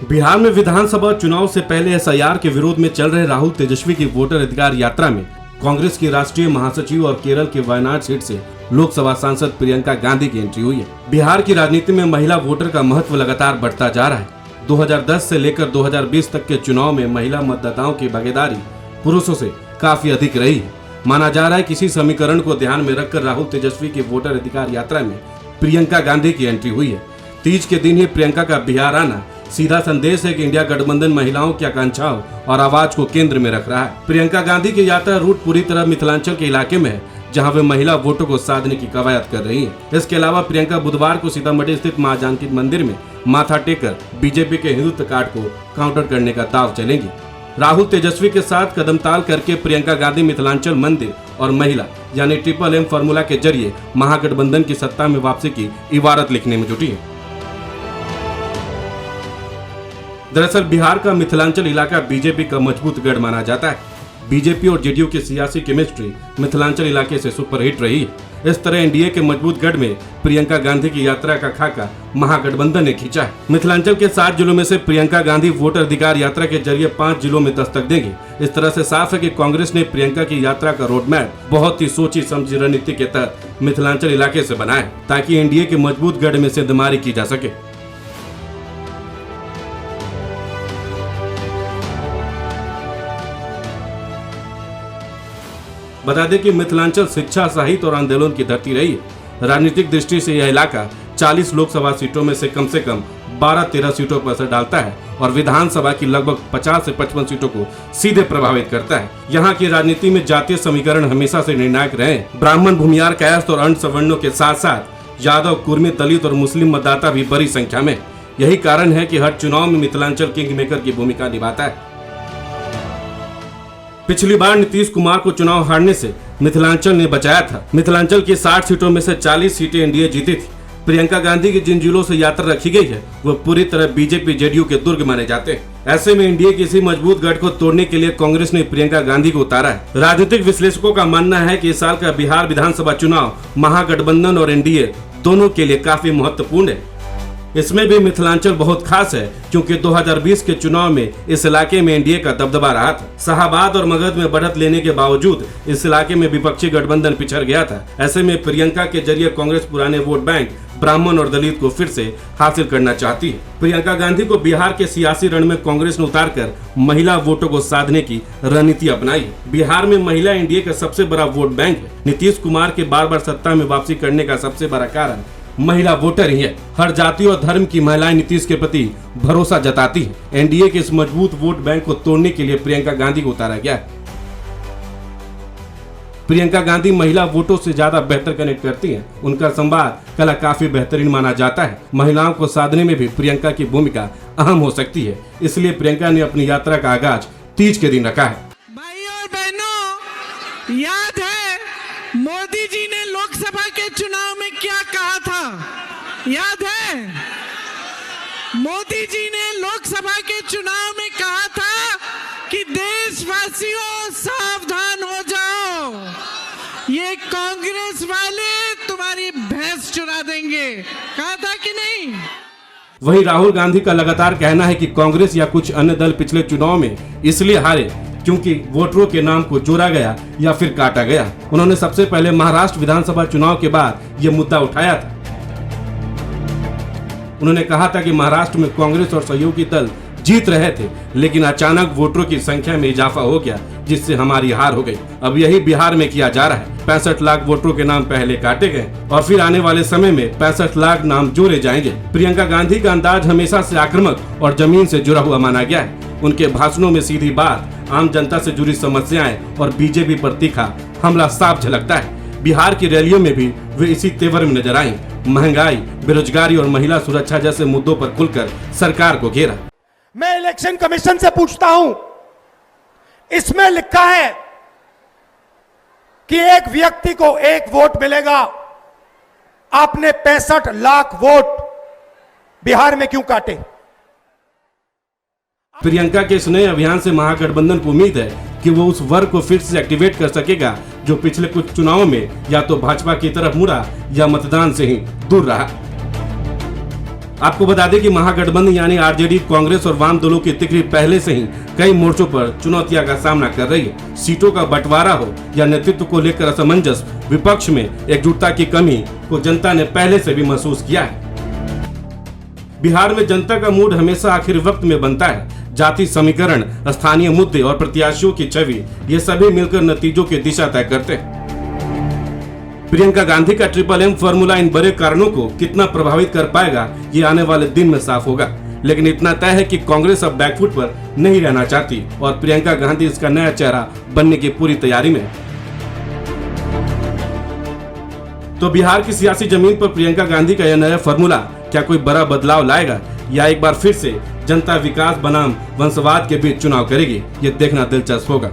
बिहार में विधानसभा चुनाव से पहले एसआईआर के विरोध में चल रहे राहुल तेजस्वी की वोटर अधिकार यात्रा में कांग्रेस की राष्ट्रीय महासचिव और केरल के वायनाड सीट से लोकसभा सांसद प्रियंका गांधी की एंट्री हुई है। बिहार की राजनीति में महिला वोटर का महत्व लगातार बढ़ता जा रहा है। 2010 से लेकर 2020 तक के चुनाव में महिला मतदाताओं की भागीदारी पुरुषों से काफी अधिक रही है। माना जा रहा है कि इसी समीकरण को ध्यान में रखकर राहुल तेजस्वी की वोटर अधिकार यात्रा में प्रियंका गांधी की एंट्री हुई है। तीज के दिन ही प्रियंका का बिहार आना सीधा संदेश है कि इंडिया गठबंधन महिलाओं की आकांक्षाओं और आवाज को केंद्र में रख रहा है। प्रियंका गांधी की यात्रा रूट पूरी तरह मिथिलांचल के इलाके में है, जहां वे महिला वोटों को साधने की कवायद कर रही हैं। इसके अलावा प्रियंका बुधवार को सीतामढ़ी स्थित मां जानकी मंदिर में माथा टेककर बीजेपी के हिंदुत्व कार्ड को काउंटर करने का दाव चलेंगी। राहुल तेजस्वी के साथ कदमताल करके प्रियंका गांधी मिथिलांचल मंदिर और महिला यानी ट्रिपल M फॉर्मूला के जरिए महागठबंधन की सत्ता में वापसी की इबारत लिखने में जुटी है। दरअसल बिहार का मिथिलांचल इलाका बीजेपी का मजबूत गढ़ माना जाता है। बीजेपी और जेडीयू की सियासी केमिस्ट्री मिथिलांचल इलाके से सुपरहिट रही है। इस तरह एनडीए के मजबूत गढ़ में प्रियंका गांधी की यात्रा का खाका महागठबंधन ने खींचा है। मिथिलांचल के 7 जिलों में से प्रियंका गांधी वोटर अधिकार यात्रा के जरिए 5 जिलों में दस्तक देंगी। इस तरह से साफ है कि कांग्रेस ने प्रियंका की यात्रा का रोड मैप बहुत ही सोची समझी रणनीति के तहत मिथिलांचल इलाके से बनाया है, ताकि एनडीए के मजबूत गढ़ में सेंधमारी की जा सके। बता दें कि मिथिलांचल शिक्षा, साहित्य और आंदोलन की धरती रही है। राजनीतिक दृष्टि से यह इलाका 40 लोकसभा सीटों में से कम 12-13 सीटों पर असर डालता है और विधानसभा की लगभग 50 से 55 सीटों को सीधे प्रभावित करता है। यहाँ की राजनीति में जातीय समीकरण हमेशा से निर्णायक रहे। ब्राह्मण, भूमियार, कायस्थ और अन्य सवर्णों के साथ साथ यादव, कुर्मी, दलित और मुस्लिम मतदाता भी बड़ी संख्या में। यही कारण है कि हर चुनाव में मिथिलांचल किंग मेकर की भूमिका निभाता है। पिछली बार नीतीश कुमार को चुनाव हारने से मिथिलांचल ने बचाया था। मिथिलांचल की 60 सीटों में से 40 सीटें एनडीए जीती थी। प्रियंका गांधी की जिन जिलों से यात्रा रखी गई है वो पूरी तरह बीजेपी जेडीयू के दुर्ग माने जाते हैं। ऐसे में एनडीए के इसी मजबूत गढ़ को तोड़ने के लिए कांग्रेस ने प्रियंका गांधी को उतारा है। राजनीतिक विश्लेषकों का मानना है कि इस साल का बिहार विधानसभा चुनाव महागठबंधन और एनडीए दोनों के लिए काफी महत्वपूर्ण है। इसमें भी मिथिलांचल बहुत खास है, क्योंकि 2020 के चुनाव में इस इलाके में एनडीए का दबदबा रहा था। शाहाबाद और मगध में बढ़त लेने के बावजूद इस इलाके में विपक्षी गठबंधन पिछड़ गया था। ऐसे में प्रियंका के जरिए कांग्रेस पुराने वोट बैंक ब्राह्मण और दलित को फिर से हासिल करना चाहती है। प्रियंका गांधी को बिहार के सियासी रण में कांग्रेस ने उतारकर महिला वोटों को साधने की रणनीति अपनाई है। बिहार में महिला एनडीए का सबसे बड़ा वोट बैंक है। नीतीश कुमार के बार सत्ता में वापसी करने का सबसे बड़ा कारण महिला वोटर ही है। हर जाति और धर्म की महिलाएं नीतीश के प्रति भरोसा जताती हैं। एनडीए के इस मजबूत वोट बैंक को तोड़ने के लिए प्रियंका गांधी को उतारा गया है। प्रियंका गांधी महिला वोटों से ज्यादा बेहतर कनेक्ट करती हैं। उनका संवाद कला काफी बेहतरीन माना जाता है। महिलाओं को साधने में भी प्रियंका की भूमिका अहम हो सकती है। इसलिए प्रियंका ने अपनी यात्रा का आगाज तीज के दिन रखा है। भाइयों और बहनों, याद है मोदी जी ने लोकसभा के चुनाव में क्या कहा था? याद है मोदी जी ने लोकसभा के चुनाव में कहा था कि देशवासियों सावधान हो जाओ, ये कांग्रेस वाले तुम्हारी भैंस चुरा देंगे। कहा था कि नहीं? वहीं राहुल गांधी का लगातार कहना है कि कांग्रेस या कुछ अन्य दल पिछले चुनाव में इसलिए हारे क्योंकि वोटरों के नाम को जोड़ा गया या फिर काटा गया। उन्होंने सबसे पहले महाराष्ट्र विधानसभा चुनाव के बाद यह मुद्दा उठाया था। उन्होंने कहा था कि महाराष्ट्र में कांग्रेस और सहयोगी दल जीत रहे थे, लेकिन अचानक वोटरों की संख्या में इजाफा हो गया, जिससे हमारी हार हो गई। अब यही बिहार में किया जा रहा है। 65 लाख वोटरों के नाम पहले काटे गए और फिर आने वाले समय में 65 लाख नाम जोड़े जाएंगे। प्रियंका गांधी का अंदाज हमेशा से आक्रामक और जमीन से जुड़ा हुआ माना गया है। उनके भाषणों में सीधी बात, आम जनता से जुड़ी समस्याएं और बीजेपी पर तीखा हमला साफ झलकता है। बिहार की रैलियों में भी वे इसी तेवर में नजर आई। महंगाई, बेरोजगारी और महिला सुरक्षा जैसे मुद्दों पर खुलकर सरकार को घेरा। मैं इलेक्शन कमीशन से पूछता हूं, इसमें लिखा है कि एक व्यक्ति को 1 वोट मिलेगा। आपने 65 लाख वोट बिहार में क्यों काटे? प्रियंका के इस नए अभियान से महागठबंधन को उम्मीद है कि वो उस वर्ग को फिर से एक्टिवेट कर सकेगा जो पिछले कुछ चुनावों में या तो भाजपा की तरफ मुड़ा या मतदान से ही दूर रहा। आपको बता दें कि महागठबंधन यानी आरजेडी, कांग्रेस और वाम दलों की तिकड़ी पहले से ही कई मोर्चों पर चुनौतियां का सामना कर रही है। सीटों का बंटवारा हो या नेतृत्व को लेकर असमंजस, विपक्ष में एकजुटता की कमी को जनता ने पहले से भी महसूस किया है। बिहार में जनता का मूड हमेशा आखिर वक्त में बनता है। जाति समीकरण, स्थानीय मुद्दे और प्रत्याशियों की छवि, ये सभी मिलकर नतीजों की दिशा तय करते हैं। प्रियंका गांधी का ट्रिपल एम फॉर्मूला इन बड़े कारणों को कितना प्रभावित कर पाएगा, ये आने वाले दिन में साफ होगा। लेकिन इतना तय है कि कांग्रेस अब बैकफुट पर नहीं रहना चाहती और प्रियंका गांधी इसका नया चेहरा बनने की पूरी तैयारी में। तो बिहार की सियासी जमीन पर प्रियंका गांधी का यह नया फॉर्मूला क्या कोई बड़ा बदलाव लाएगा या एक बार फिर से जनता विकास बनाम वंशवाद के बीच चुनाव करेगी, ये देखना दिलचस्प होगा।